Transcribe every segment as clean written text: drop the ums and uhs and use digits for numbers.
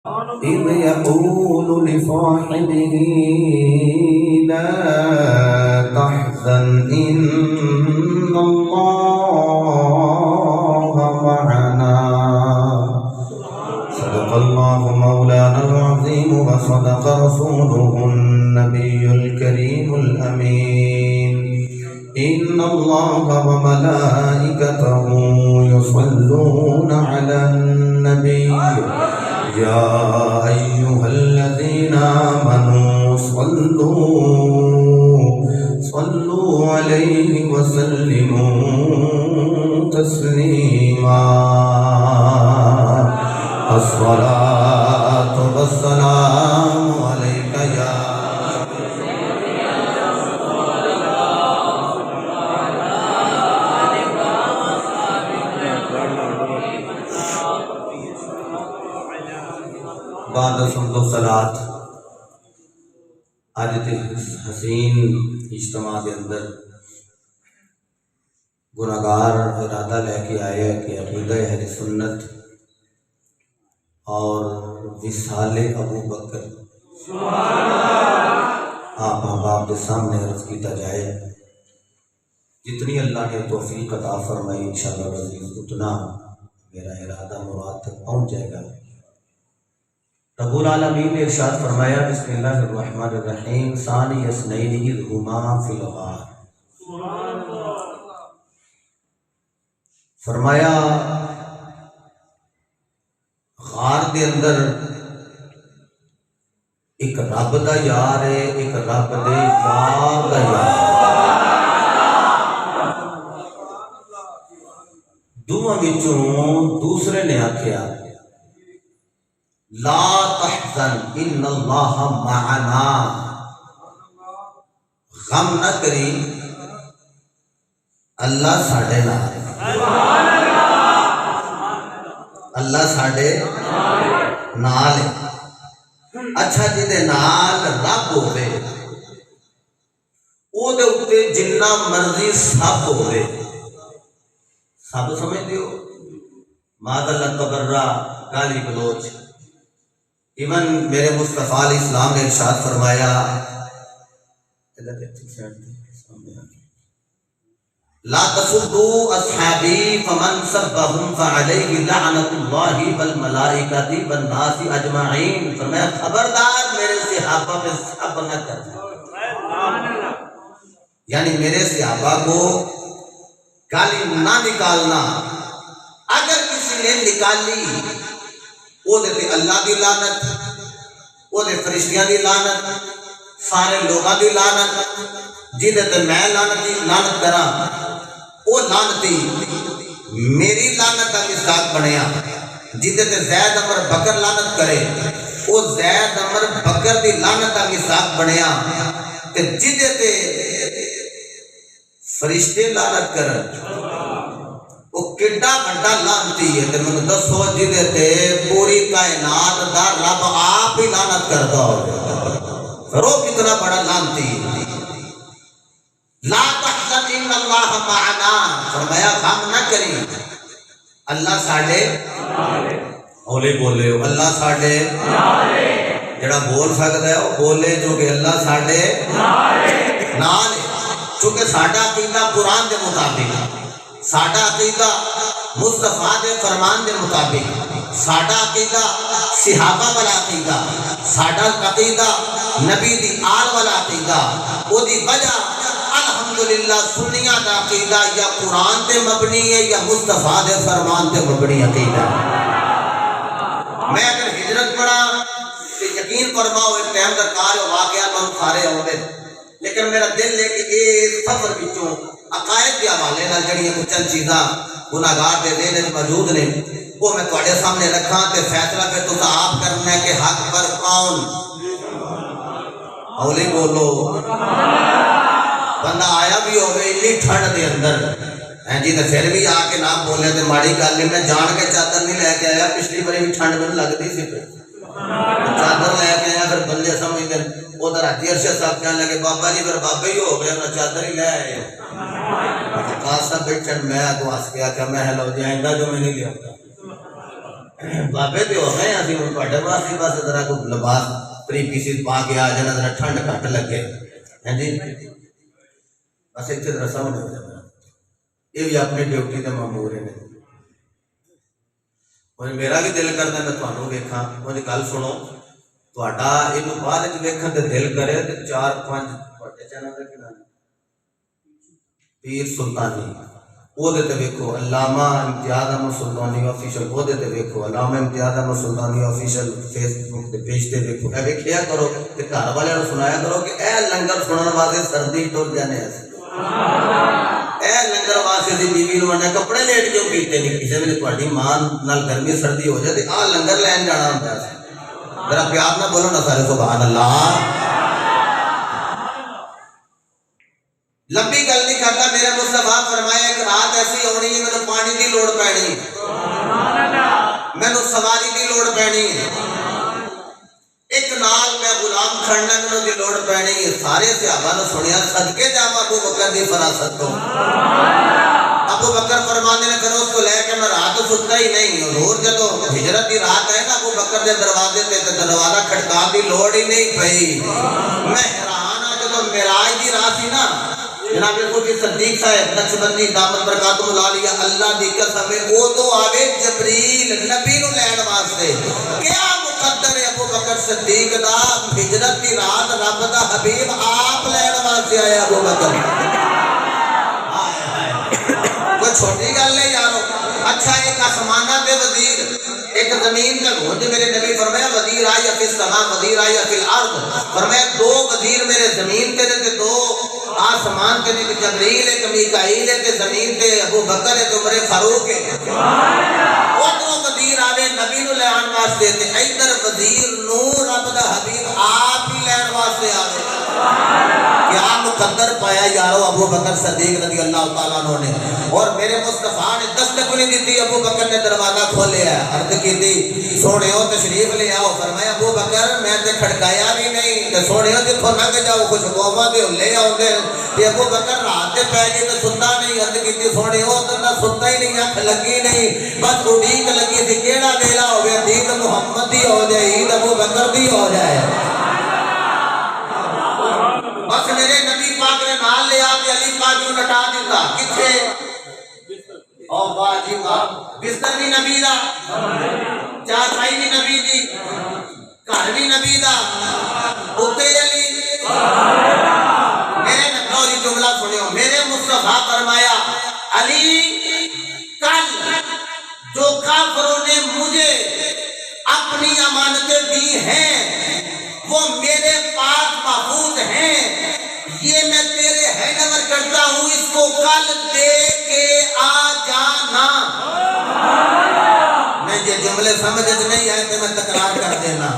إذ يقول لصاحبه لا تحزن إن الله معنا. صدق الله مولانا العظيم وصدق رسوله النبي الكريم الأمين. إن الله وملائكته يصلون على النبي يا أيها الذين آمنوا صلوا عليه وسلموا تسليما. الصلاة والسلام عليك يا بعد الحمد والصلاۃ. آج کے حسین اجتماع کے اندر گناہگار ارادہ لے کے آئے کہ عقیدہ اہل سنت اور وصال ابو بکر آپ احباب کے سامنے عرض کیتا جائے. جتنی اللہ نے توفیق عطا فرمائی انشاءاللہ العزیز اتنا میرا ارادہ مراد تک پہنچ جائے گا. رب العالمین نے ارشاد فرمایا بسم اللہ الرحمن الرحیم ثانی اثنین اذ ہما فی الغار. فرمایا غار دے اندر ایک رب دا یار ہے، ایک رب دے یار دا یار. دونوں وچوں دوسرے نے آکھیا لا تحزن ان اللہ معنا، غم نہ کری اللہ ساڈے نال ہے. اللہ ساڈے نال ہے. اچھا جی دے نال رب ہوے او دے اوتے جنہ مرضی سب ہوے. سب سمجھ دیو ماذا تبرا گالی گلوچ. ایون میرے مصطفیٰ علیہ السلام نے ارشاد فرمایا لا تسبوا اصحابی فمن سبهم فعلیہ لعنۃ اللہ والملائکۃ والناس اجمعین. فرمایا خبردار میرے صحابہ پہ سب نہ کرنا، یعنی میرے صحابہ کو گالی نہ نکالنا. اگر کسی نے نکالی وہ دے اللہ دی لعنت، وہ دے فرشتیاں دی لعنت، سارے لوگاں دی لعنت. جدے تے میں لعنت کراں وہ لعنتی میری لعنت دا مصداق بنیا. جدے تے زید عمر بکر لعنت کرے وہ زید عمر بکر دی لعنت دا مصداق بنیا. تے جدے تے فرشتے لعنت کرن وہ کڈا بڑا لعنتی ہے. تے مینوں دسو جدے تے پوری کائنات دا رب آپ ہی لعنت کردا ہو پھر وہ کتنا بڑا لعنتی ہے. لا تحزن ان اللہ معنا. فرمایا غم نہ کری اللہ ساڈے ہولے بولے ہو اللہ ساڈے جڑا بول سکتا ہے وہ بولے جو کہ اللہ ساڈے نال ہے. چونکہ ساڈا عقیدہ قرآن دے مطابق، ساڈا عقیدہ مصطفیٰ دے فرمان دے مطابق، ساڈا عقیدہ صحابہ والا عقیدہ، ساڈا عقیدہ نبی دی آل والا عقیدہ. او دی وجہ الحمدللہ سنیاں دا عقیدہ یا قرآن تے مبنی ہے یا مصطفیٰ دے فرمان تے مبنی عقیدہ. میں اگر ہجرت پڑھا تو یقین فرماؤ ایک ٹائم درکار ہو واقعہ من سارے ہوندے، لیکن میرا دل ہے کہ اس سفر وچوں عقائد کے حوالے نال جڑیاں چند چیزاں گناہگار دے ذہن وچ موجود نے وہ میں تواڈے سامنے رکھاں تے فیصلہ پھر تساں آپ کرنا ہے کہ حق پر کون. ہولی بولو. بندہ آیا بھی ہوئے اتنی ٹھنڈ دے اندر جی تے پھر بھی آ کے نہ بولے تے ماڑی گل نہیں. میں جان کے چادر نہیں لے کے آیا، پچھلی باری بھی ٹھنڈ میں لگتی سی چادر لے کے آیا. پھر بندے سمجھتے ادھر حاجی ارشد صاحب کہنے لگے بابا جی پھر بابا ہی ہو گئے انہیں چادر ہی لے آئے. خاصا بیٹھن میں تو ہس کے آخیا میں لو جی آئندہ جو میں نہیں لیا بابے تو ہو گئے اسی ہوں تواڈے واسطے بس ذرا کوئی لباس 3 پیسز پا کے آ جانا ذرا ٹھنڈ گھٹ لگے ہیں جی بس اتنے ذرا سامنے ہو جانا یہ بھی اپنی ڈیوٹی کے مامور ہیں اور میرا بھی دل کرتا میں تمہوں ویکھاں مجھے گل سنو تہاڈا یہ بعد ویکھن تے دل کرے تے 4-5 تہاڈے چینل دا کی نام پیر سلطانی وہ دیتے ویکھو علامہ امتیاز احمد سلطانی آفیشل وہ دیتے ویکھو علامہ امتیاز احمد سلطانی آفیشل فیس بک تے پیج تے ویکھو اے ویکھیا کرو تے گھر والے نوں سنایا کرو کہ اے لنگر سنن واسطے سردی ٹر جانے اے لنگر واسطے دی بیوی نوں نے کپڑے لیٹ کیوں کیتے نہیں کسے ویلے تہاڈی ماں نال گرمی سردی ہو جائے تے آ لنگر لین جانا ہوندا ہے ذرا پیار نہ بولو نا سارے سبحان اللہ لمبی گل نہیں کرتا میرے مصطفیٰ فرمایا ایک رات ایسی ہونی ہے مینوں پانی دی لوڑ پینی مینوں سواری دی لوڑ پینی ایک نال میں غلام کھڑنا مینوں دی لوڑ پینی سارے صحابہ نے سنیا صدقے جاواں ابو بکر دی فراست تو ابو بکر فرماندے نے پھر اس کو لے کے میں رات ستا ہی نہیں حضور جدو ہجرت دی رات ہے نا ابو بکر دے دروازے تے دروازہ کھڑکان دی لوڑ ہی نہیں پئی میں حیران ہاں جدو معراج دی رات سی نا جناب خود صدیق صاحب نقشبندی دامن برکاتہ العالیہ اللہ دی قسم او تو آوے جبریل نبی نو لین واسطے کیا مقدر ہے ابو بکر صدیق دا ہجرت دی رات رب دا حبیب آپ لین واسطے آیا ابو بکر کوئی چھوٹی گل نہیں یارو اچھا ایک آسمانہ دے وزیر ایک زمین کا گھونج میرے نبی فرمایا وزیر آیا فی السماء وزیر آیا فی الارض فرمایا 2 وزیر میرے زمین تے تے 2 آسمان تے ایک جبریل ایک میکائیل ہے تے زمین تے ابو بکر ہے تے عمر فاروق ہے ادھر وزیر آوے نبی نو لین واسطے تے ادھر وزیر نو رب دا حبیب آپ ہی لین واسطے آوے کیا مقدر پایا یارو ابو بکر صدیق رضی اللہ تعالیٰ عنہ نے اور میرے مصطفیٰ نے دستک نہیں دیتی ابو بکر نے دروازہ کھولیا ہے عرض کی تھی سونے ہو تشریف لے آؤ فرمایا ابو بکر میں تے کھڑکایا بھی نہیں تے سونے ہو جتھوں لنگ جاؤ کچھ گوما دے لے آؤ دے کہ ابو بکر رات تے پے گئی تے ستا نہیں عرض کی تھی سونے ہو تے نہ ستا ہی نہیں اکھ لگی نہیں بس اڈیک لگی تھی کیڑا ویلا ہوے عید محمد دی ہو جائے عید ابو بکر دی ہو جائے بس میرے نبی پاک نے نال لے آ کے علی پاک نو لٹا دیتا کتھے او واہ جی واہ بستر بھی نبی دا چارپائی بھی نبی دی گھر بھی نبی دا اوتے علی میرے نبی جملہ سنیو میرے مصطفیٰ فرمایا علی کل جو کافروں نے مجھے اپنی امانتیں دی ہیں وہ میرے پاس محفوظ ہیں یہ میں تیرے ہینڈ اوور کرتا ہوں اس کو کل دے کے آ جانا میں یہ جملے سمجھ نہیں آئے تو میں تکرار کر دینا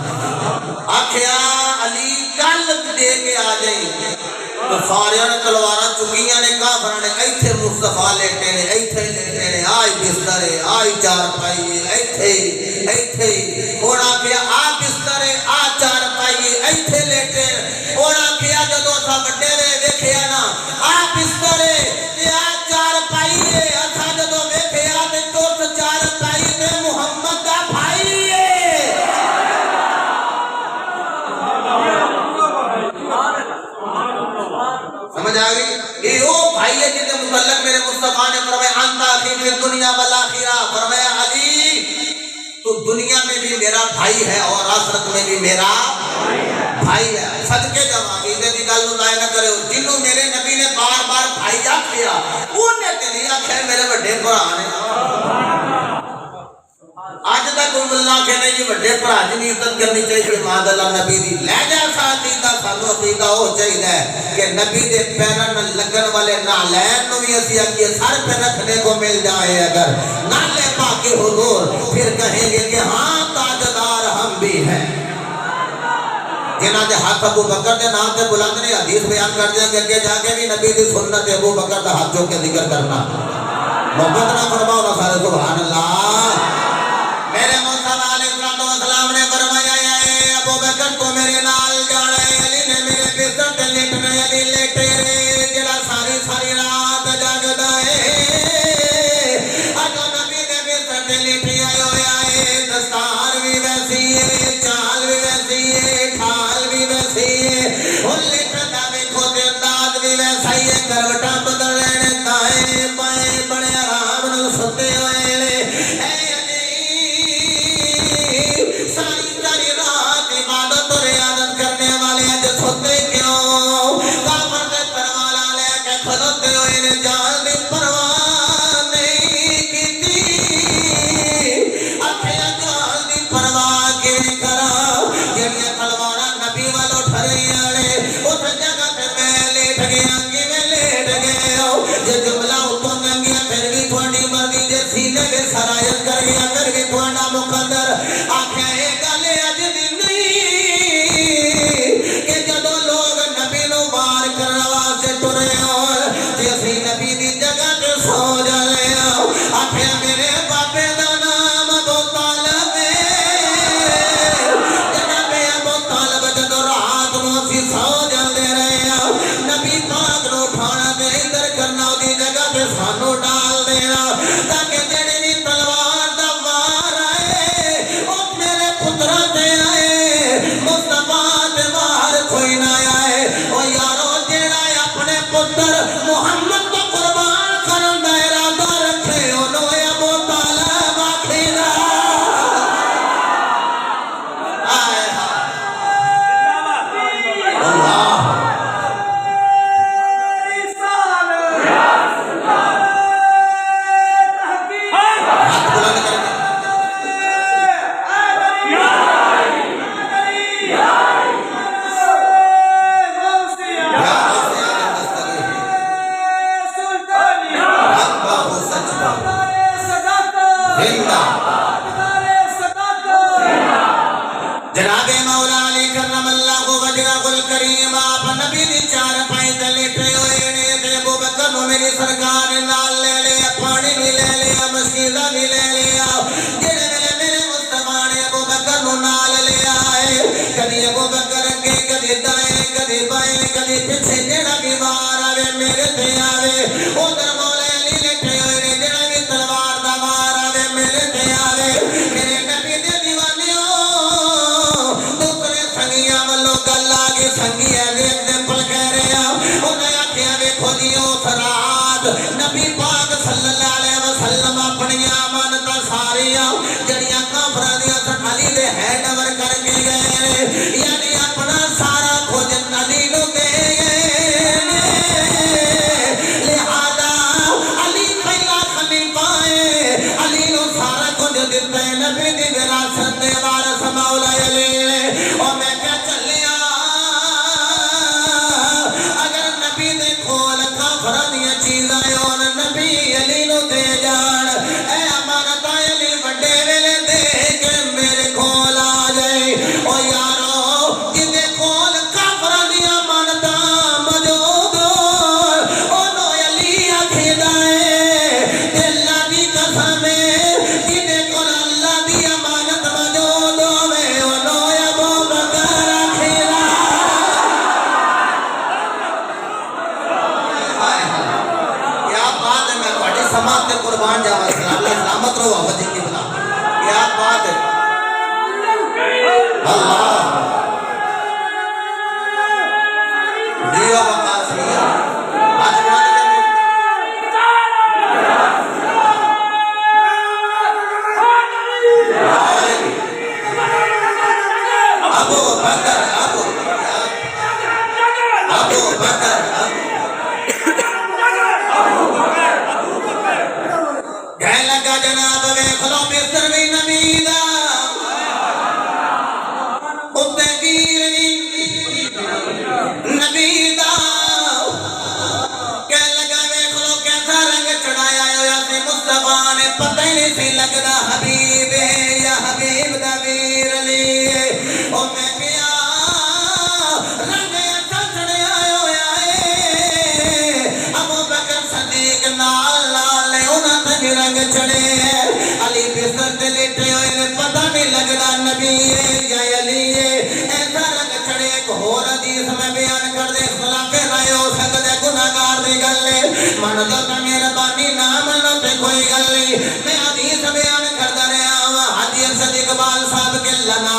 آخیا علی کل دے کے آ جائیں تو سارے نے تلواراں چکیاں نے کافراں نے ایتھے مصطفیٰ لیٹے نے ایتھے لیٹے نے آئی بستر ہے آئی چارپائی ہے ایتھے اور آخیا آ بستر ہے آ چارپائی ہے ایتھے لیٹے اور آخیا جدو اسا بڑے رہے ویکھیا نا آ بستر ہے تے آ چارپائی ہے اسا جدو ویکھیا تے تو چارپائی تے محمد دا بھائی ہے سمجھ آ گئی یہ وہ بھائی ہے جن کے متعلق میرے مصطفیٰ نے فرمایا انتا اخی فی الدنیا والآخرہ فرمایا علی تو دنیا میں بھی میرا بھائی ہے اور آخرت میں بھی میرا بھائی ہے صدقے جمع عقیدے دی گل نوں ضائع نہ کرو جنوں میرے نبی نے بار بار بھائی آکھیا انہیں تے نہیں آکھیا میرے بڑے بھرا نے آج تک کوئی اللہ کے نہیں یہ بڑے بھرا جی عزت کرنی چاہیے ماد اللہ نبی دی لے جا عقیدہ سانو عقیدہ ہو چاہیے کہ نبی دے پیراں نال لگن والے نالین نو بھی اسی اگے سر پہ رکھنے کو مل جائے اگر نالے پاک حضور پھر کہیں گے کہ ہاں تاجدار ہم بھی ہیں جنہاں دے ہاتھ ابو بکر دے نام تے بلند نے حدیث بیان کر دیا کہ اگے جا کے بھی نبی دی سنت ابو بکر دا ہاتھ جو کے ذکر کرنا محبت نہ فرماؤ نہ سارے سبحان اللہ میرے مصطفیٰ علیہ السلام نے فرمایا اے ابو بکر تو میرے نال جانا ہے علی نے میرے بستر تے لیٹنا علی لیٹے رے جڑا ساری ساری رات جاگدا ہے اج نبی نے بستر تے لیٹے آیا ہے پترا تے آئے مصطفیٰ تے باہر کوئی نہ آئے او یارو جیڑا اپنے پتر محمد کو قربان کرن دا ارادہ رکھے انہوں ابو طالب آخیرا آئے اللہ ہاتھ بلند کر کے جناب مولا علی کرم اللہ وجہہ الکریم آپ نبی دی چار پائیں لیٹے ہوئے نے تے ابو بکر نو میری سرکار نال لے لیا پانی بھی لے لیا مسجدہ بھی لے لیا جڑے ویلے میرے مصطفیٰ نے ابو بکر نو نال لے آئے کدی ابو بکر اگے کدی دائیں کدی بائیں کدی پیچھے جڑا بھی وار آوے میرے تے آوے ادھر مولا علی لیٹے ہوئے نے جڑا بھی تلوار دا وار آوے میرے تے آوے میرے نبی دے دیوانیوں سنگیاں ملو گل آگے سنگی ہے ایک دن پل کہہ رہے ہیں انہیں آکھیاں ویکھو جی اس رات نبی پاک صلی اللہ علیہ وسلم اپنی امانت ساریاں جڑیاں کافراں دیاں سن علی دے ہینڈ اوور کر کے گئے یعنی اپنا سارا کچھ علی نو دے گئے لہذا علی پہلا خلیفہ ہے علی نو سارا کچھ دیتا ہے نبی دی وراثت دے وارث مولا علی اور میں کیا چلیا اگر نبی دے کھول کافراں دیاں چیزاں اور نبی علی نو دے جان اے امانت علی وڈے ویلے دے کے میرے کھول آ جائے او یارو جدے کھول کافراں دیاں امانتاں موجود اونوں علی آکھدا ہے تے اللہ دی قسم ہے جدے کول اللہ دی امانت موجود ہوے اونوں ابو بکر آکھدا کیا بات ہے میں تہاڈی سماعت تے قربان جاواں اللہ سلامت رہو بابا جی کی بلا کیا بات ہے اللہ دیو وقاص میا آج ابو بکر ابو بکر کہنے لگا جناب ویکھ لو بستر بھی نبی دا اُتے گیر نبی دا کہنے لگا ویکھ لو کیسا رنگ چڑھایا ہویا سی مصطفیٰ نے پتہ ہی نہیں سی لگدا حبیب ہے یا حبیب دا ویر علی ہے او میں کیا رنگ ایسا چڑھیا ہویا ہے ابو بکر صدیق نال نال نے انہاں تے بھی رنگ چڑھے ہیں علی بستر تے لیٹے ہوئے نے پتہ نہیں لگدا نبی ہے یا علی ہے ایسا رنگ چڑھے ایک ہور حدیث میں بیان کر دے اختلاف رائے ہو سکدا ہے گناہگار دی گل ہے من دو تے مہربانی نہ منو تے کوئی گل نہیں میں حدیث بیان کردا رہا ہوں حاجی ارشد اقبال صاحب کے لنا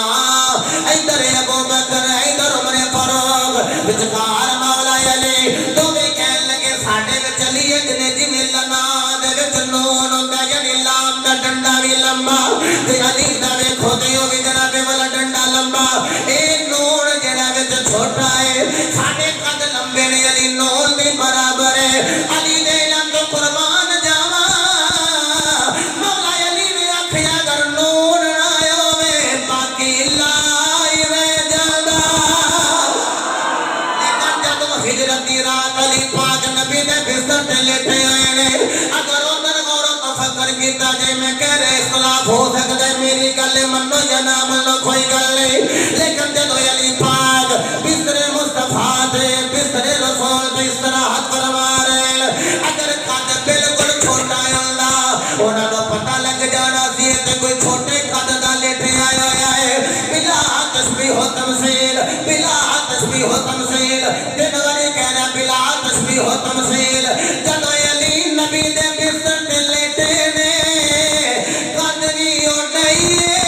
ادھر ابو بکر ادھر عمر فاروق وچکار مولا علی تو بھی کہن لگے ساڈے وچ علی جنے جویں لنا دے وچ نون ہوندا یعنی لام دا ڈنڈا بھی لمبا تے علی دا ویکھو تے او بھی جناب والا ڈنڈا لمبا اے نون جڑا وچ چھوٹا ہے ساڈے قد لمبے نے علی نون بھی برابر ہے علی دے علم تو قربان جاواں مولا علی نے آکھیا اگر نون نہ ہوے باقی لائی رہ جاندا لیکن جدوں ہجرت دی رات علی پاک نبی دے بستر تے لیٹے ہوئے نے اگر ادھر غور و تفکر کیتا جے میں کہہ رہے اختلاف ہو سکدا ہے میری گل منو یا نہ منو کوئی گل نہیں لیکن جدوں علی پاک بستر مصطفیٰ تے بستر رسول تے استراحت فرما رہے اگر قد بالکل چھوٹا ہوندا انہاں نوں پتہ لگ جانا سی تے کوئی چھوٹے قد دا لیٹے آیا ہویا ہے بلا تشبیہ و تمثیل بلا تشبیہ و تمثیل دن واری کہہ رہا بلا تشبیہ و تمثیل جدوں علی نبی دے بستر تے لیٹے نے قد بھی اونائی ہے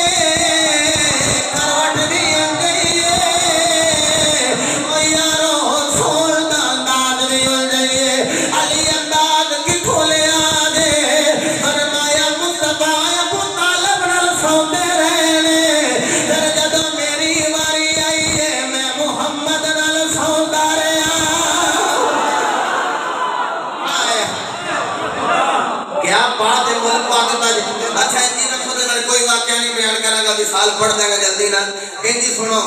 پا دیتا جی اچھا انجی رکھو دے میں کوئی واقعہ نہیں بیان کرا گا مثال پڑھ دیں گا جلدی نہ انجی سنو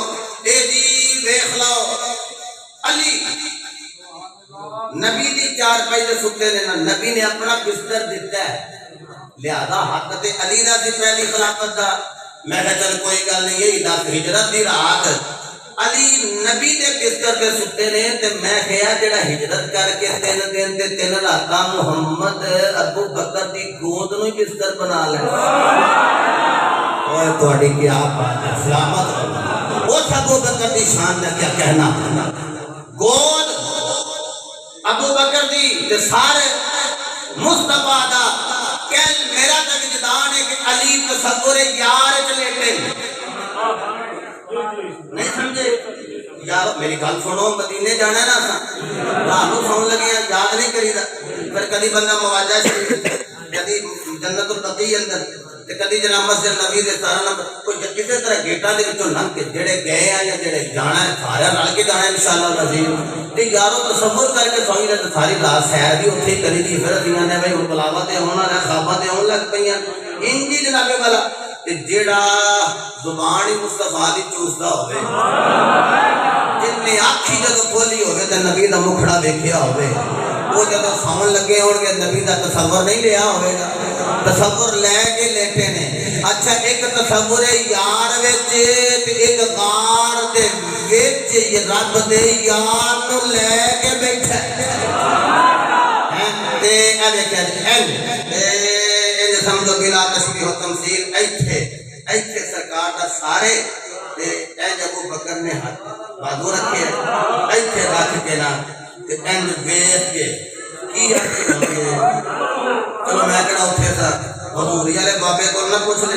اے جی دیکھ لو علی نبی دی چار پہلے ستے نے نبی نے اپنا بستر دیتا ہے لہذا حق تے علی دا دی پہلی خلافت دا میں کہا چل کوئی گل نہیں یہی دس ہجرت دی رات علی نبی دے بستر پہ ستے نے تے میں کہا جڑا ہجرت کر کے 3 دن تے 3 راتاں محمد ابو بکر دی گود نو بستر بنا لینا اوے تہاڈی کیا بات ہے سلامت اس ابو بکر دی شان دا کیا کہنا گود ابو بکر دی تے سارے مصطفیٰ دا کہل میرا تک جدان ہے کہ علی تصور یار چلیٹے نہیں سمجھے یار میری گل سنو مدینے جانا ہے نا سا رانو سون لگے ہیں یاد نہیں کری دا پھر کدی بندہ مواجہ شریف کدی جنت البقیع اندر کدی جناب مسجد نبی دے سارا نمبر کوئی کسی طرح گیٹاں دے وچوں لنگ کے جڑے گئے ہیں یا جڑے جانا ہے سارا رل کے جانا ہے انشاءاللہ العزیز تے یارو تصور کر کے سوئی نے ساری رات سیر دی اوتھے کری دی پھر اسیاں نے بھائی بلاوا تے ہونا ہے خواباں تے ہون لگ پئیاں انجی جناب والا تے جیڑا زبان ہی مصطفیٰ دی چوسدا ہوے جن نے آنکھی جدوں کھولی ہوے تے نبی دا مکھڑا ویکھیا ہوے وہ جدوں ساون لگے ہون گے نبی دا تصور نہیں لیا ہوے گا تصور لے کے لیٹے نے اچھا ایک تصور یار وچ تے ایک غار دے وچ یہ رب دے یار نو لے کے بیٹھا ہے تے اے ویکھیا اے سمجھو بلا تشبیہ و تمثیل ایتھے سرکار دا سارے تے اے ابو بکر نے ہاتھ بازو رکھے ایتھے رکھ کے نا تے اینج ویکھ کے کی چلو میں کہڑا اٹھے تھا حضوری والے بابے کو نہ پوچھ لے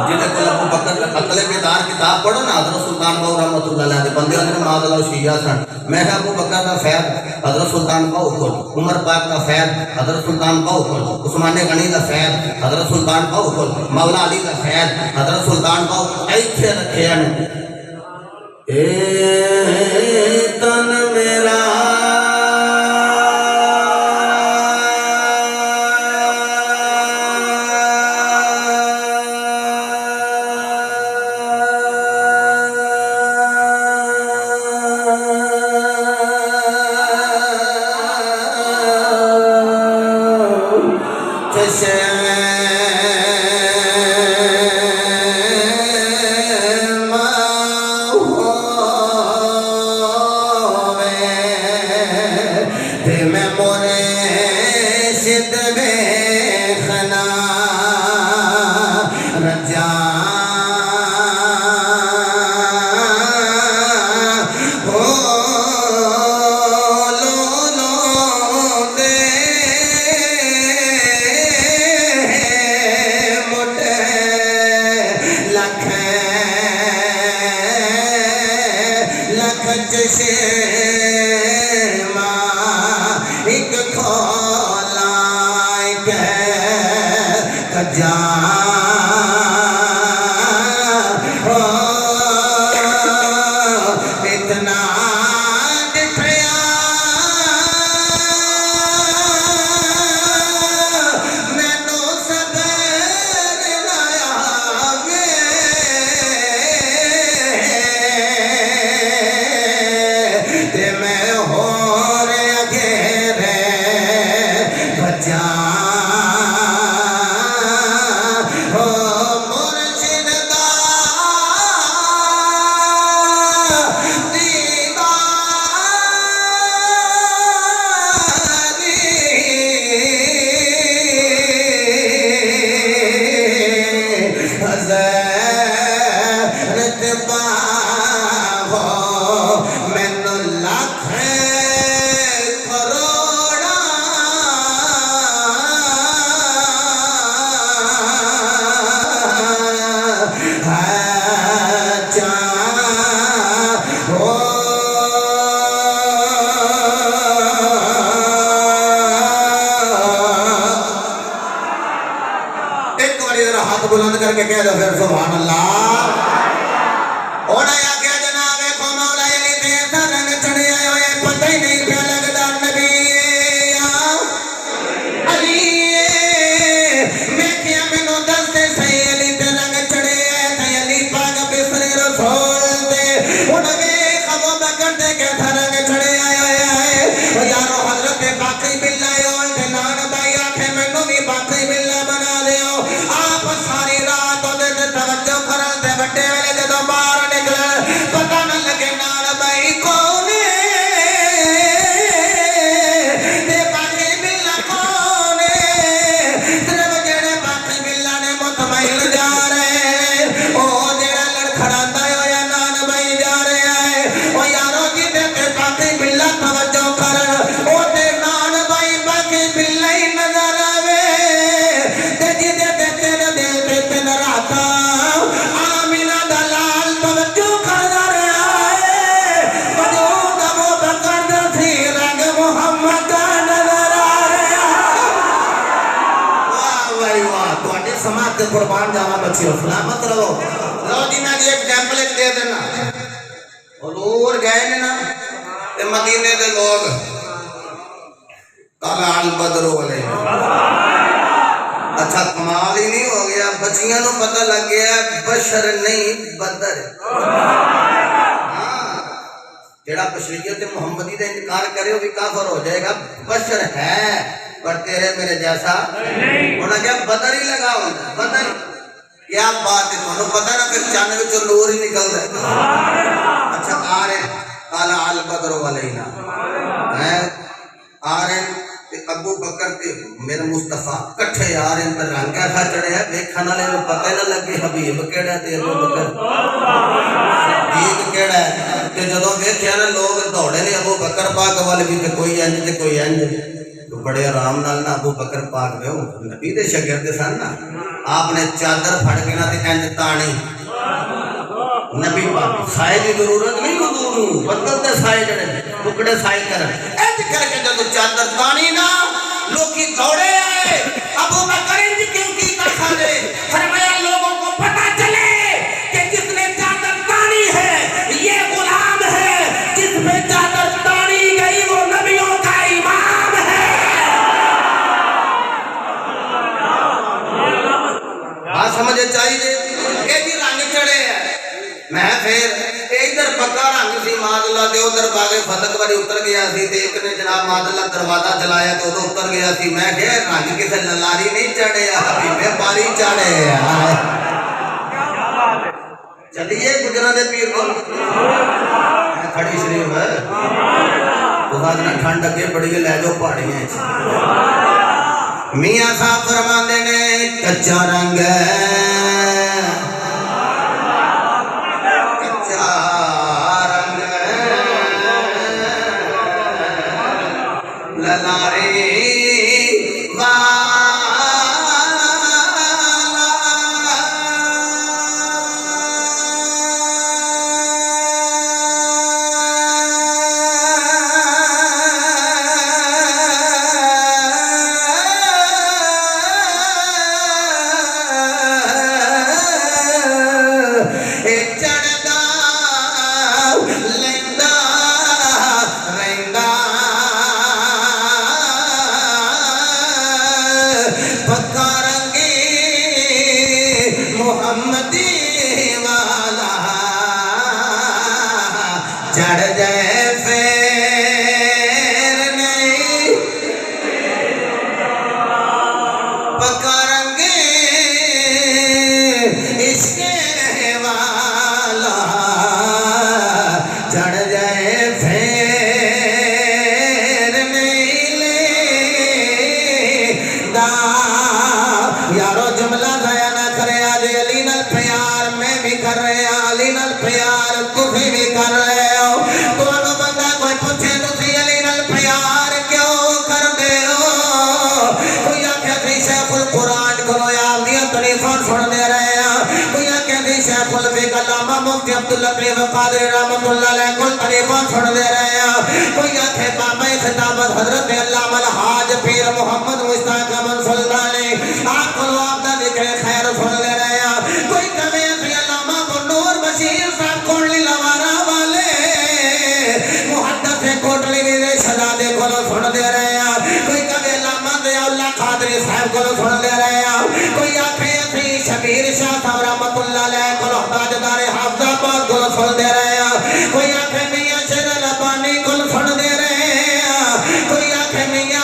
جنہیں کو ابو بکر عقل بیدار کتاب پڑھو نا حضرت سلطان باؤ رحمۃ اللہ علیہ بندے اندر معاذ اللہ شیعہ سن میں ابو بکر کا فیض حضرت سلطان باؤ کو عمر پاک کا فیض حضرت سلطان باؤ کو عثمان غنی کا فیض حضرت سلطان باؤ کو مولا علی کا فیض حضرت سلطان باؤ ایتھے رکھے ہیں اے تن میرا بلند کر کے کہہ دو پھر سبحان اللہ اور آیا کیا جناب کو مولا علی تے رنگ چڑھے ہوئے پتہ ہی نہیں پیا لگدا نبی علی چھٹے والے جدو باہر نکلن پتہ نہ لگے نال بھائی کون تے باقی بلا کون طرف جڑے باقی بلا نے مطمئن جا رہے او جڑا لڑکھڑاندا ہویا نال بھائی جا رہا ہے او یارو جی تے باقی بلا توجہ کرن او تے نال بھائی باقی بلا ہی نظر آوے تے جدے تے تیرے دل تے تن راتا آمینہ دلال توجہ کردا رہا ہے وجود ابو بکر دا سی رنگ محمد دا نظر آ رہا واہ واہ واہ تواڈے سماعت تے قربان جاواں بچیو سلامت رہو لو جی میں ایک ایگزامپل دے دینا حضور گئے نے نا تے مدینے دے لوگ طلع البدر علیہ اچھا کمال ہی نہیں ہو گیا بچیاں نو پتہ لگ گیا بشر نہیں بدر جڑا بشریت محمدی کا انکار کرے وہ بھی کافر ہو جائے گا بشر ہے پر تیرے میرے جیسا انہوں نے کیا بدر ہی لگا ہوتا بدر کیا بات ہے تمہیں پتہ نا پھر چاند میں جو نور ہی نکل رہا اچھا آ رہے طلع البدر علینا آ رہے ابو بکر تے میرے مصطفیٰ کٹھے آ رہے ہیں رنگ ایسا چڑھے ہے دیکھنے والے کو پتہ نہ لگے حبیب کیڑا ہے تے ابو بکر صدیق کیڑا ہے تے جدوں ویکھیا نا لوگ دوڑے نے ابو بکر پاک والے بھی تے کوئی انج تے کوئی انج تو بڑے آرام نال نا ابو بکر پاک وے نبی دے شاگرد سن نا آپ نے چادر پھڑ کے نا تے انج تانی نبی پاک سائے دی ضرورت نہیں حضور نو بدل دے سائے جڑے ٹکڑے سائے کرن انج کر کے جدوں چادر تانی نا لوکی دوڑے آئے ابو بکر انج کیوں کیتا سارے فرمایا لوگوں کو پتہ چلے کہ جس نے چادر تانی ہے یہ غلام ہے جس پہ چادر تانی گئی وہ نبیوں کا امام ہے بات سمجھے چاہیے کہ جی رنگ چڑھے ہیں میں پھر ادھر پکا رنگ سی ماد اللہ تے ادھر باغے فتق والی اتر گیا سی تے ایک نے جناب ماد اللہ دروازہ چلایا تو ادھر اتر گیا سی میں کہ رنگ کسے للاری نہیں چڑھے حبیب باری چڑھے چلیے گجرا دے پیر کو کھڑی شریف ہے تو بعد نہ ٹھنڈ اگے بڑی لے جاؤ پہاڑیاں میاں صاحب فرماندے نے کچا رنگ چڑھ جائے پھر نہیں پکا رنگ اس کے والا چڑھ جائے پھر نہیں لیدا یارو جملہ ضائع نہ کرے آج علی نال پیار میں بھی کر رہے علی نال پیار تسی بھی کر رہے مفتی عبداللطیف قادری رحمت اللہ علیہ کل طریقہ چھوڑ دے رہے ہیں کوئی آنکھیں بابا خطابت حضرت علامہ الحاج پیر محمد مشتاق امن سلطانی آپ کو آپ دا ذکر خیر سن لے رہے ہیں کوئی کبھی علامہ بنور بشیر صاحب کوٹلی لوارا والے محدث کوٹلی بھی شہزادے کو سن دے رہے ہیں کوئی کبھی علامہ ضیاء اللہ قادری صاحب کو سن دے رہے ہیں کوئی آنکھیں شبیر شاہ صاحب رحمت اللہ علیہ کو تاجدار حافظ آباد کو سن دے رہے ہیں کوئی آنکھیں میاں شیر ربانی کو سن دے رہے ہیں کوئی آنکھیں میاں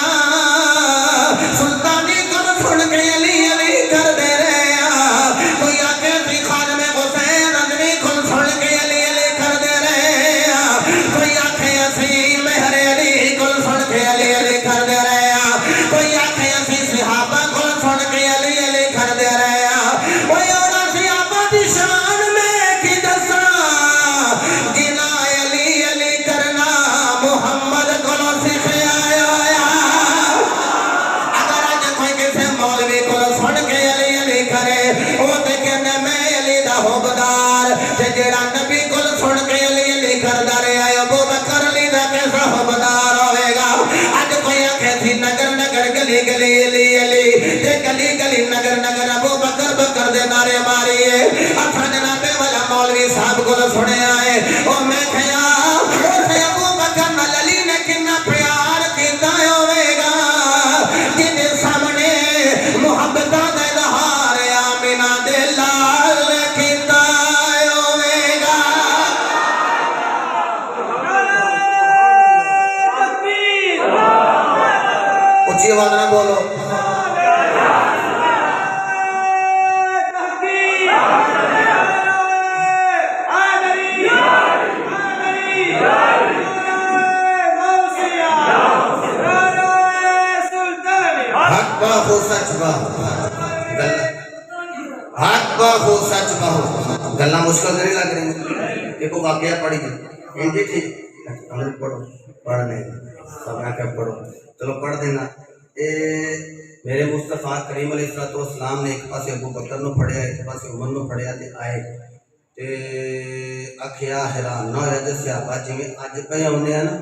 بہو حق بہو سچ بہو گلا مشکل نہیں لگ رہی ایک واقعہ پڑھی انجی ٹھیک پڑھو پڑھنے سب میں کیا پڑھو چلو پڑھ دینا میرے مصطفیٰ کریم علیہ السلام نے ایک پاسے ابو بکر نو پڑھیا ایک پاسے عمر نو پڑھیا تے آئے تے اکھیا حیران نہ ہویا تے صحابہ جویں اج پہ ہوندے ہیں نا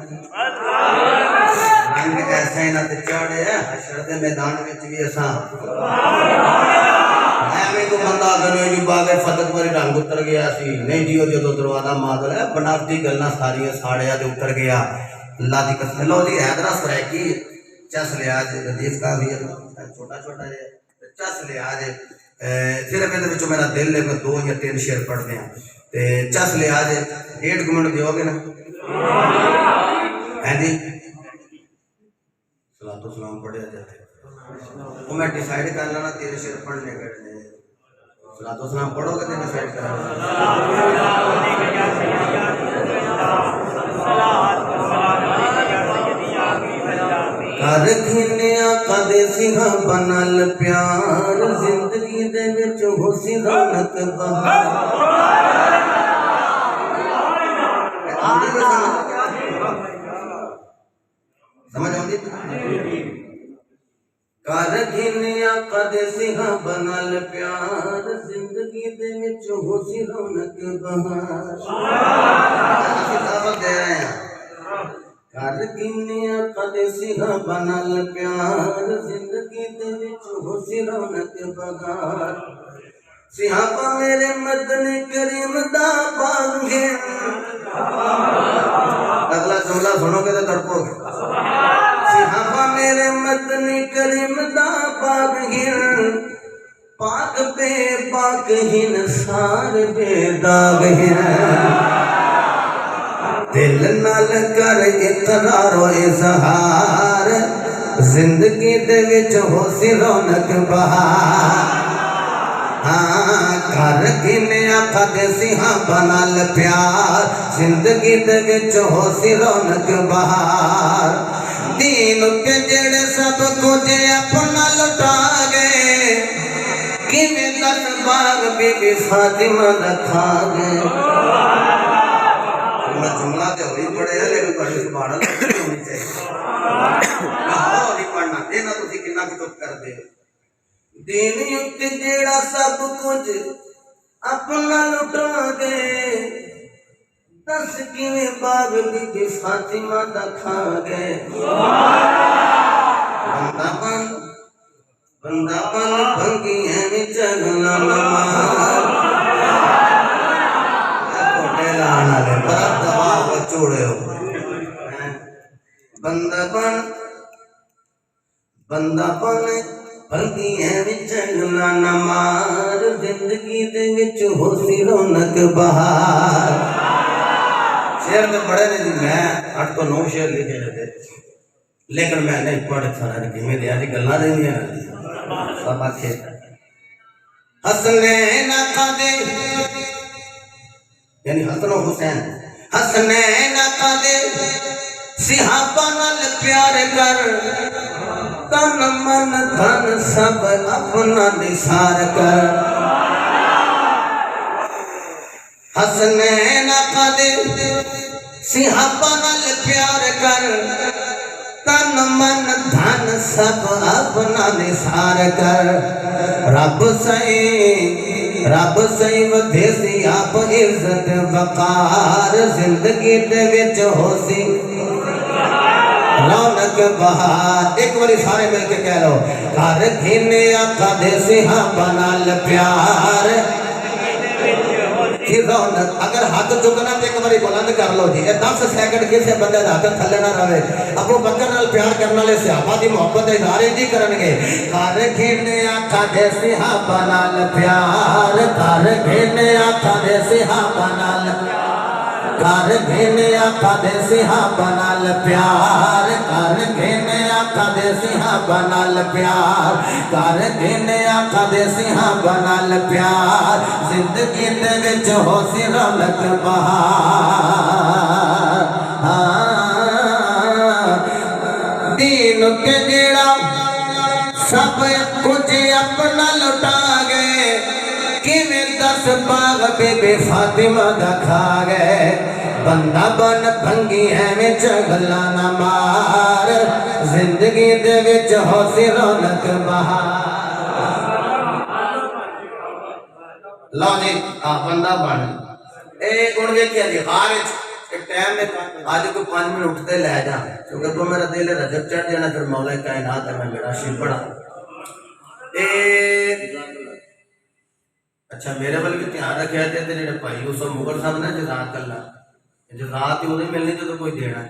رنگ ایسا ہی نہ تے چڑھے حشر دے میدان وچ بھی اساں ایویں کو بندہ اگر یہ باغ فتح پر رنگ اتر گیا سی نہیں جیو جدو دروازہ مادر ہے بناوٹی گلاں ساریاں ساڑیا تے اتر گیا اللہ دی قسم لو جی حیدرا سرائکی چس لیا جے لطیف کا بھی چھوٹا چھوٹا جے چس لیا جے صرف اندر وچوں میرا دل ہے میں 2 یا 3 شعر پڑھ دیاں تے چس لیا جے 1.5 منٹ دیو گے نا ہیں جی صلاۃ و سلام پڑھیا جاتے وہ میں ڈیسائیڈ کر لینا 3 شعر پڑھنے کرنے صلاۃ و سلام پڑھو گے تے ڈیسائیڈ کرنا کر گھنیا قدے سیاں بنال پیار زندگی دے وچ ہو سی رونق بہار سمجھ آؤں کر گھنیا قدے سیاں بنال پیار زندگی دے وچ ہو سی رونق بہار دعوت دے رہے ہیں کر گنیا قدے سیاں بنال پیار زندگی دے وچ ہو سی رونق بہار صحابہ میرے مدنی کریم دا باغ ہے اگلا جملہ سنو گے تو تڑپو گے صحابہ میرے مدنی کریم دا باغ ہے پاک بے پاک ہن سار بے داغ ہے دل نال کر اقرار و اظہار زندگی دے وچ ہو سی رونق بہار کر گنیا قدے سیاں بنال پیار زندگی دے وچ ہو سی رونق بہار دین کے جڑے سب کچھ اپنا لٹا گئے کیویں 10 باغ بی بی فاطمہ دا کھا گئے میں جملہ تے ہوئی پڑھے ہیں لیکن پڑھنے سبحان اللہ ہونی چاہیے ہولی پڑھنا دینا تسی کنا بھی کچھ کر دے دین یکت جیڑا سب کچھ اپنا لٹا گئے 10 کیویں باغ بی بی فاطمہ دا کھا گئے بندہ بن بھنگی ہے چگنا نمار لانا لے برات دباغ چوڑے ہو بندہ بن بھنگی ہے چگنا نمار زندگی دے وچ ہو سی رونق بہار شعر میں پڑھے نہیں میں 8 تو 9 شعر لکھے رہتے لیکن میں نہیں پڑھ سارا نہیں میں دیا جی گلنا دیں گے سب آکھے حسنین قدے یعنی حسن و حسین حسنین قدے صحابہ نال پیار کر تن من دھن سب اپنا نثار کر حسنین قدے صحابہ نال پیار کر تن من دھن سب اپنا نثار کر رب سئی ودھے سی آپ عزت وقار زندگی دے وچ ہو سی رونق بہار ایک باری سارے مل کے کہہ لو کر گھنیا قدے صحابہ نال پیار رونق اگر ہاتھ چکنا تو ایک باری بلند کر لو جی 10 سیکنڈ کسی بندے دا ہاتھ تھلے نہ رہے ابو بکر نال پیار کرنے والے صحابہ دی محبت اظہار جی کرن گے کر گھنیا قدے صحابہ نال پیار کر گھنیا قدے صحابہ نال کر گھنیا قدے صحابہ نال پیار کر گھنیا قدے صحابہ نال پیار کر گھنیا قدے صحابہ نال پیار زندگی دے وچ ہو سی رونق بہار دین کے جیڑا سب کچھ اپنا لٹا گئے کہ میں 10 باغ بے بے فاطمہ دا کھا گئے بندہ بن بھنگی ہے میں چگلا نہ مار زندگی دے وچ ہو سی رونق بہار لو جی بندہ بن ہن ویکھیا جی غار وچ ایک ٹائم میں آج کوئی 5 منٹ اٹھتے لے جا کیونکہ تو میرا دل رجب چڑھ جانا پھر مولا کائنات ہے میں میرا شیر پڑا اچھا میرے بل بھی دھیان رکھا تھے جڑے بھائی اس مغل صاحب نے جزات کرنا جزات ہی انہیں ملنی جو کوئی دینا ہے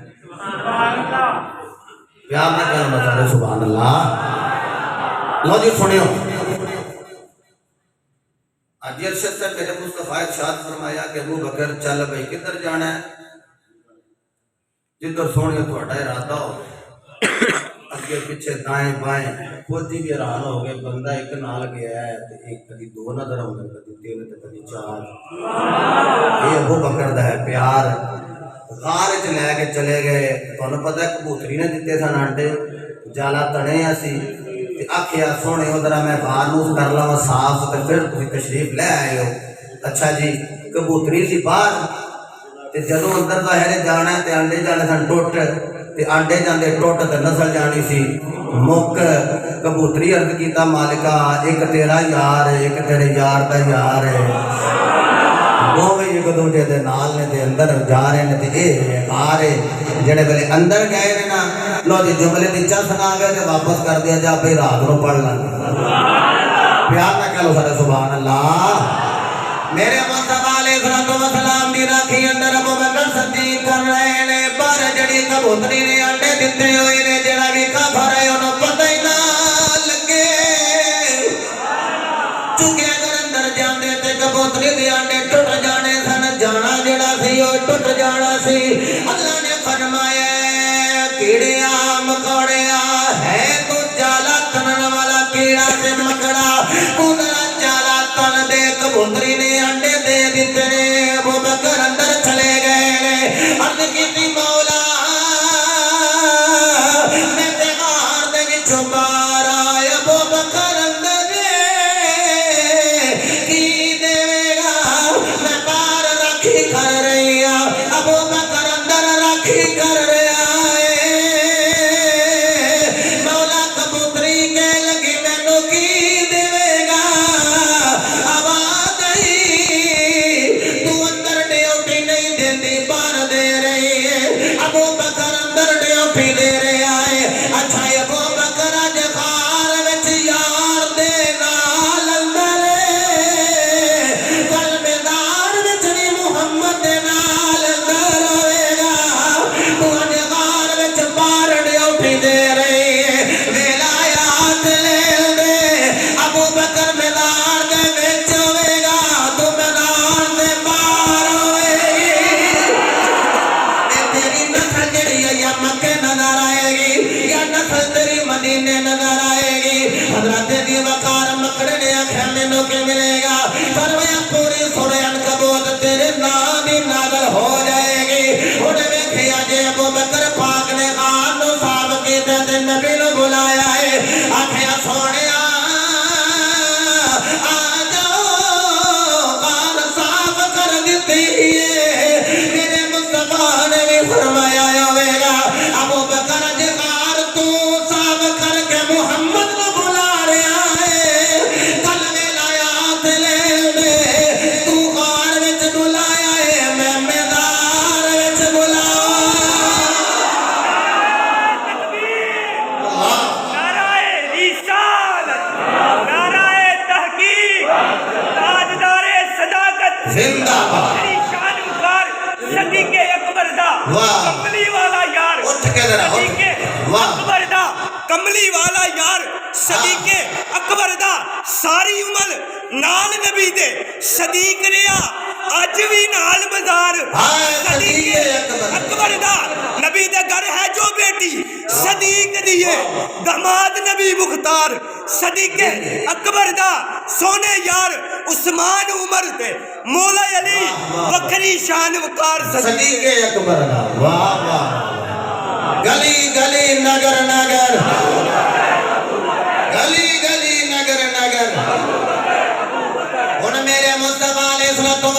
پیار نہ کرنا بتا رہے سبحان اللہ لو جی سنیو آج ارشد سے میرے مصطفیٰ ارشاد فرمایا کہ ابو بکر چل بھائی کدھر جانا ہے جدھر سونے تھوڑا ارادہ ہو اگے پیچھے دائیں بائیں خود ہی بھی حیران ہو گئے بندہ ایک نال گیا ہے ایک کدی 2 نظر آؤں گے کدی 3 تے کدی 4 یہ ابو بکر دا ہے پیار غار وچ لے کے چلے گئے تانوں پتہ ہے کبوتری نے دتے سن انڈے جالا تنے اسی تے آکھیا سونے ادھر میں غار نو کر لواں صاف تے پھر تسی تشریف لے آئے ہو اچھا جی کبوتری سی باہر تے جدوں اندر ظاہر جانا ہے تے انڈے جانے سن ٹوٹ تے انڈے جاندے ٹوٹ تے نسل جانی سی مک کبوتری عرض کیتا مالکا ایک تیرا یار ہے ایک تیرے یار دا یار ہے دوویں ایک دوجے دے نال نے تے اندر جا رہے نے تے اے غار ہے جڑے ویلے اندر گئے نے نا لو جی جملے دی چل سنا گئے تے واپس کر دیا جا بھئی رات نو پڑھ لیں پیار نہ کہو سارے سبحان اللہ میرے مصطفیٰ علیہ السلام دی راکھی اندر ابو بکر صدیق کر رہے نے پر جڑی کبوتری نے انڈے دتے ہوئے نے جڑا بھی کافر ہے انہوں پتہ ہی نہ لگے چونکہ اگر اندر جاندے تے کبوتری دے انڈے ٹوٹ جانے سن جانا جڑا سی او ٹوٹ جانا سی اللہ نے فرمایا کیڑیا مکوڑیا ہے تو جالا تنن والا کیڑا تے مکڑا تو ذرا جالا تن دے کبوتری نے انڈے دے دیتے نے ابو بکر اندر چلے گئے نے عرض کیتی مولا میں تے غار دے وچوں باہر آیا ابو بکر اندر کی دے گا میں باہر راکھی کر رہی ہوں ابو بکر اندر راکھی کر رہا ہے مولا کبوتری کے لگی مینوں کی دے گا آواز آئی تو اندر ڈیوٹی نہیں دیندی باہر دے رہی ہے ابو بکر اندر ڈیوٹی دے رہا ہے اچھا ابو بکر اج غار وچ یار دے نال اندر کل میدان وچ نہیں محمد دے نال اندر ہوئے گا تو اج غار وچ باہر ڈیوٹی دے رہی ہے ولایات لے دے ابو بکر میدان دے وچ ہوئے گا تو میدان دے باہر ہوئے گی اے تیری نسل جڑی ہے یا مکے نظر آئے گی یا نسل تیری مدینے نظر آئے گی حضرت دی وقار مکڑے نے آکھیا مینوں کی ملے گا فرمایا پوری سورہ عنکبوت تیرے نام دی نازل ہو جائے گی انہیں ویکھیا جے ابو بکر پاک نے غار نو صاف کیتے تے نبی نو بلایا ہے آکھیا سونیا آ جاؤ غار صاف کر دیتی ہے میرے مصطفیٰ نے بھی فرمایا ہوئے گا ابو بکر اج غار تو صاف کر کے محمد کو بلا رہا ہے کل ولایات لے دے تو غار وچ بلایا ہے میں میدان وچ بلاواں نعرہ رسالت نعرہ تحقیق تاجدار صداقت زندہ باد میری شان وقار صدیق اکبر دا واہ کملی والا یار اٹھ کے ذرا صدیق واہ اکبر دا کملی والا یار صدیق اکبر دا ساری عمر نال نبی دے صدیق رہا اج بھی نال بازار ہائے صدیق صدیق اکبر دا نبی دے گھر ہے جو بیٹی صدیق دیئے داماد نبی مختار صدیق اکبر دا سونے یار عثمان عمر دے مولا علی وکری شان وقار صدیق اکبر دا واہ واہ گلی گلی نگر نگر گلی گلی نگر نگر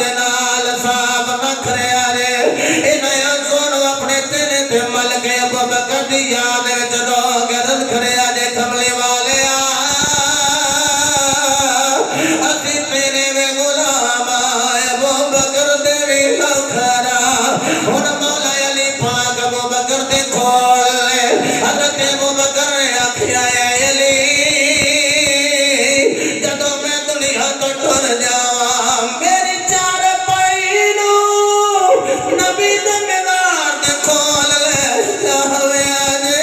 دنال صاحب نکھرے آرے انہیں سونو اپنے تیرے تے مل کے ابو بکر دی یاد وچ رو کے رد کھرے آجے کملی والے اسی تیرے میں غلام آئے ابو بکر دے بھی نکھرا ان مولا علی پاک ابو بکر دے کھول لے حضرت ابو بکر نے آکھیا اے علی جدو میں دنیا تو ٹر جاواں میری چار پائنو نبی دے مزار دے کھول لے جاوے آجے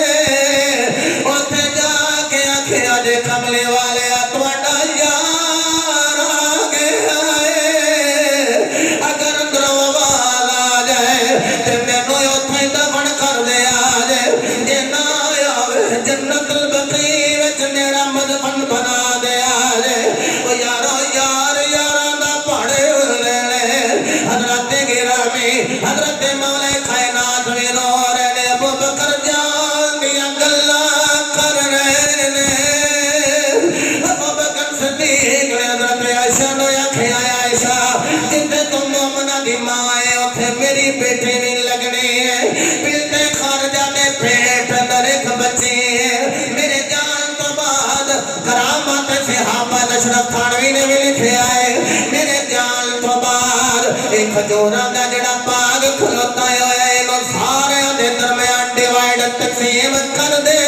اوتھے جا کے آکھیا جے کملی والے تواڈا یار آ گیا اے اگر اندروں آواز آ جائے تے مینوں اوتھے دفن کر دے آجے جے نہ آوے جنت البقیع وچ میرا مدفن بنا دے آجے او یارو یار یاراں دا پہاڑے اڑنے نے حضرت گرامی حضرت مولا کائنات وی رو رہے نے ابو بکر جان دیاں گلاں کر رہے نے ابو بکر صدیق نے حضرت عائشہ نو آکھیا عائشہ جتھے تم مومناں دی ماں ہے اوتھے میری بیٹی نہیں لگنی ہے پلتے خارجہ دے پیٹ اندر ایک بچی ہے میرے جان تو بعد کرامات صحابہ اشرف تھانوی نے بھی لکھیا ہے میرے جان تو بعد ایک کھجوراں دا جڑا باغ کھلوتا ہویا ہے انہوں سارے دے درمیان ڈیوائیڈ تقسیم کر دے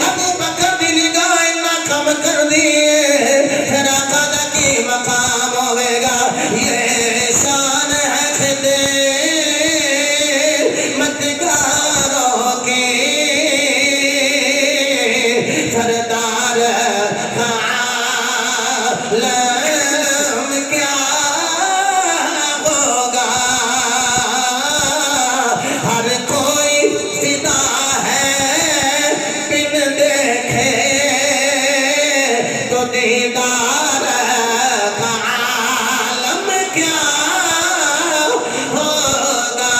ابو بکر دی نگاہ انہاں کم کر دیے پھر آقا دا کی مقام ہوئے گا یہ شان ہے خدمتگاروں کی سردار عالم کیا ہوگا ہر کوئی فدا ہے بن دیکھے تو دیدار کا عالم کیا ہوگا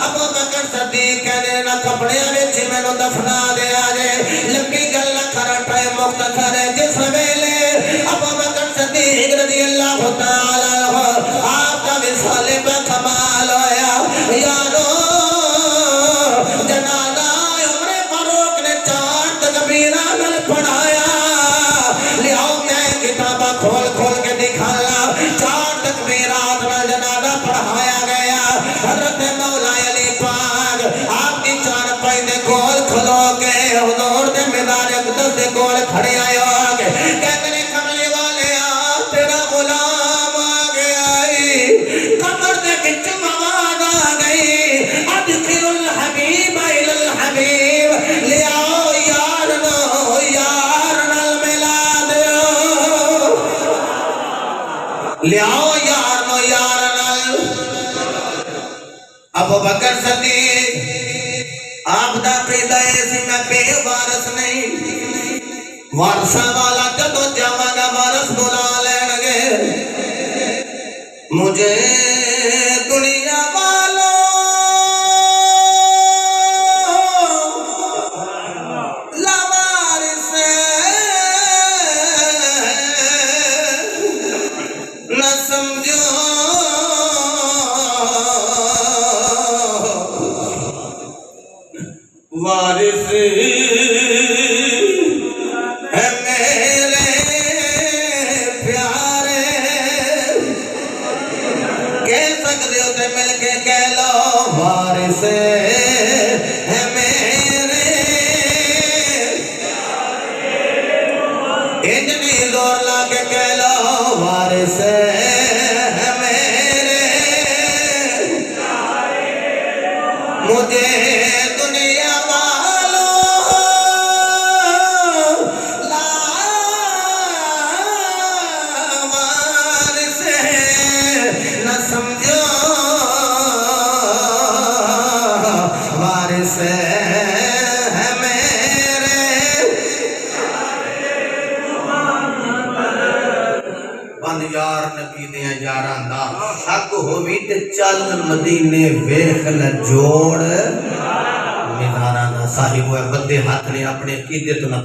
ابو بکر صدیق کہنے نہ کپڑے وچ مینوں دفنا دے آجے لمبی گل نہ کرن ٹائم مختصر ہے جس ویلے ابو بکر صدیق رضی اللہ تعالی عنہ آپ کا وصال پہ کمال ہویا یارو جنازہ عمر فاروق نے 4 تکبیراں نال پڑھایا لیاؤ میں کتابہ کھول کھول کے دکھالا 4 تکبیرات نال جنازہ پڑھایا گیا حضرت مولا علی پاک آپ کی 4 پائی دے کول کھلو کے حضور دے مزار اقدس دے کول کھڑے آئے ہو آگے کہتے ہیں کملی والے تیرا غلام آ گیا قبر دے کچھ مواد آ گئی ادخل الحبیب الى الحبیب لے آؤ یار نال ملا دیو لے آؤ یار نال ابو بکر صدیق آپ دا قیدہ ایسی میں بے وارث نہیں وارثہ والا جدو جاوانا وارث بلا لین گے مجھے دنیا والوں لاوارث نہ سمجھو وارث ہے میرے پیارے کہہ سکتے ہو تے مل کے کہہ لو وارث ہے میرے اتنی زور لا کے کہہ لو وارث ہے میرے مجھے دنیا سمجھو وارث ہے میرے بند یار نبی دیا یاراں دا حق ہووی تے چل مدینے ویکھ لے جوڑ مزاراں دا صاحب ہوئے بدے ہاتھ نے اپنے عقیدے تو نہ